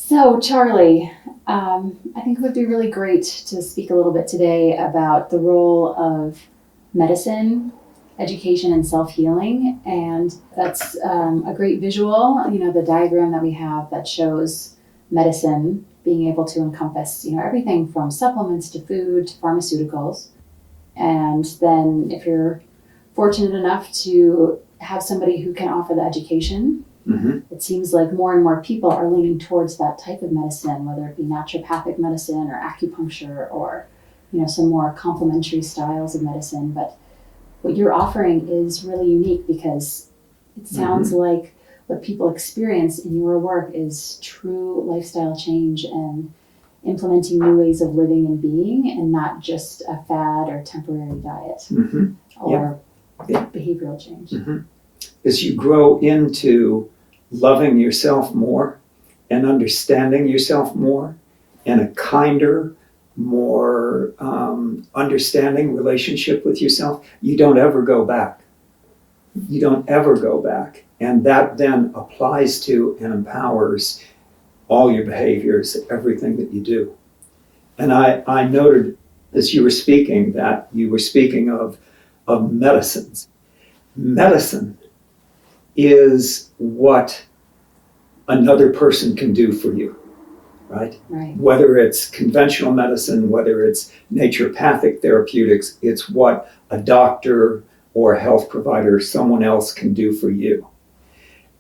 So, Charley, I think it would be really great to speak a little bit today about the role of medicine, education, and self-healing. And that's a great visual, the diagram that we have that shows medicine being able to encompass, everything from supplements to food to pharmaceuticals. And then if you're fortunate enough to have somebody who can offer the education, it seems like more and more people are leaning towards that type of medicine, whether it be naturopathic medicine or acupuncture or, some more complementary styles of medicine. But what you're offering is really unique because it sounds like what people experience in your work is true lifestyle change and implementing new ways of living and being, and not just a fad or temporary diet or behavioral change. As you grow into loving yourself more and understanding yourself more and a kinder, more understanding relationship with yourself, you don't ever go back. You don't ever go back. And that then applies to and empowers all your behaviors, everything that you do. And I noted as you were speaking that you were speaking of medicines. Medicine is what another person can do for you, right? Whether it's conventional medicine, whether it's naturopathic therapeutics, it's what a doctor or a health provider, someone else can do for you.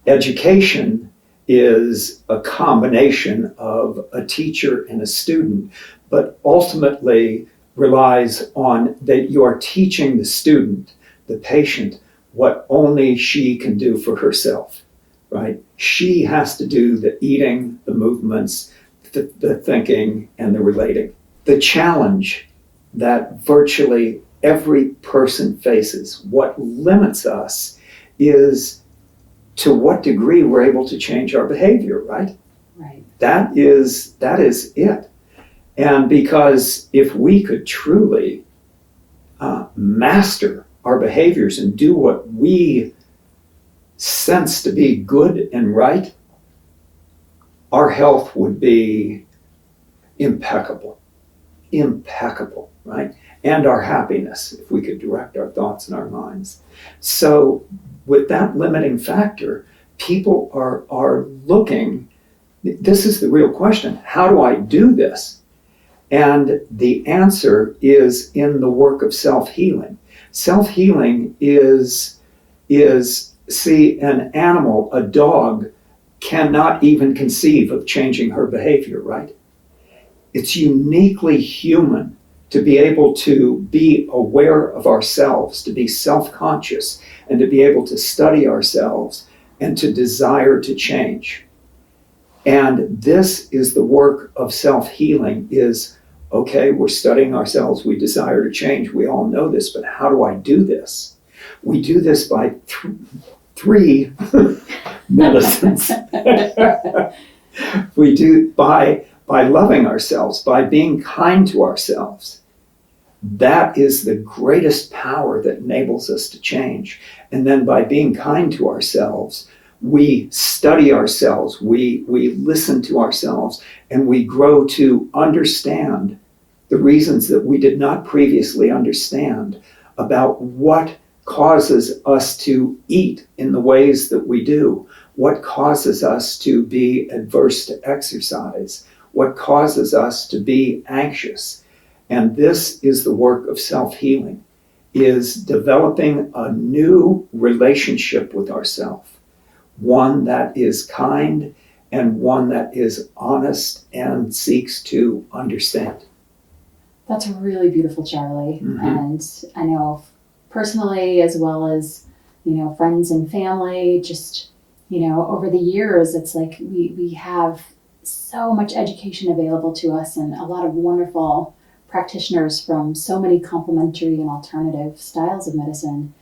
Education is a combination of a teacher and a student, but ultimately relies on that you are teaching the student, the patient, what only she can do for herself, right? She has to do the eating, the movements, the thinking, and the relating. The challenge that virtually every person faces, what limits us, is to what degree we're able to change our behavior, right? That is it. And because if we could truly master our behaviors and do what we sense to be good and right, our health would be impeccable, right? And our happiness, if we could direct our thoughts and our minds. So with that limiting factor, people are looking, this is the real question, how do I do this? And the answer is in the work of self-healing. Self-healing is see, an animal, a dog, cannot even conceive of changing her behavior, right? It's uniquely human to be able to be aware of ourselves, to be self-conscious, and to be able to study ourselves and to desire to change. And this is the work of self-healing is, okay, we're studying ourselves, we desire to change, we all know this, but how do I do this? We do this by three medicines. We do by loving ourselves, by being kind to ourselves. That is the greatest power that enables us to change. And then by being kind to ourselves, we study ourselves, we listen to ourselves, and we grow to understand the reasons that we did not previously understand about what causes us to eat in the ways that we do, what causes us to be adverse to exercise, what causes us to be anxious. And this is the work of self-healing, is developing a new relationship with ourselves, one that is kind and one that is honest and seeks to understand. That's really beautiful, Charley. And I know personally, as well as, friends and family, just, over the years, it's like we have so much education available to us and a lot of wonderful practitioners from so many complementary and alternative styles of medicine.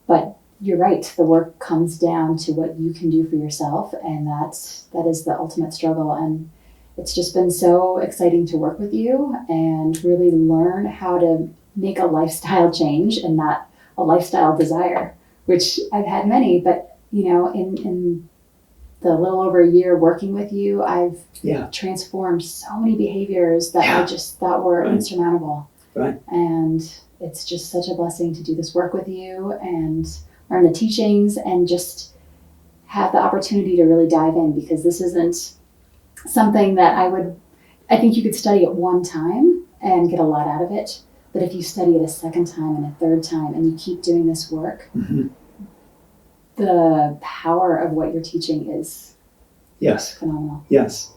But you're right, the work comes down to what you can do for yourself, and that is the ultimate struggle. And it's just been so exciting to work with you and really learn how to make a lifestyle change and not a lifestyle desire, which I've had many, but in the little over a year working with you, I've Yeah. transformed so many behaviors that I just thought were Right. insurmountable. Right. And it's just such a blessing to do this work with you and learn the teachings and just have the opportunity to really dive in, because this isn't something that I think you could study at one time and get a lot out of it. But if you study it a second time and a third time and you keep doing this work, Mm-hmm. the power of what you're teaching is Yes. phenomenal. Yes.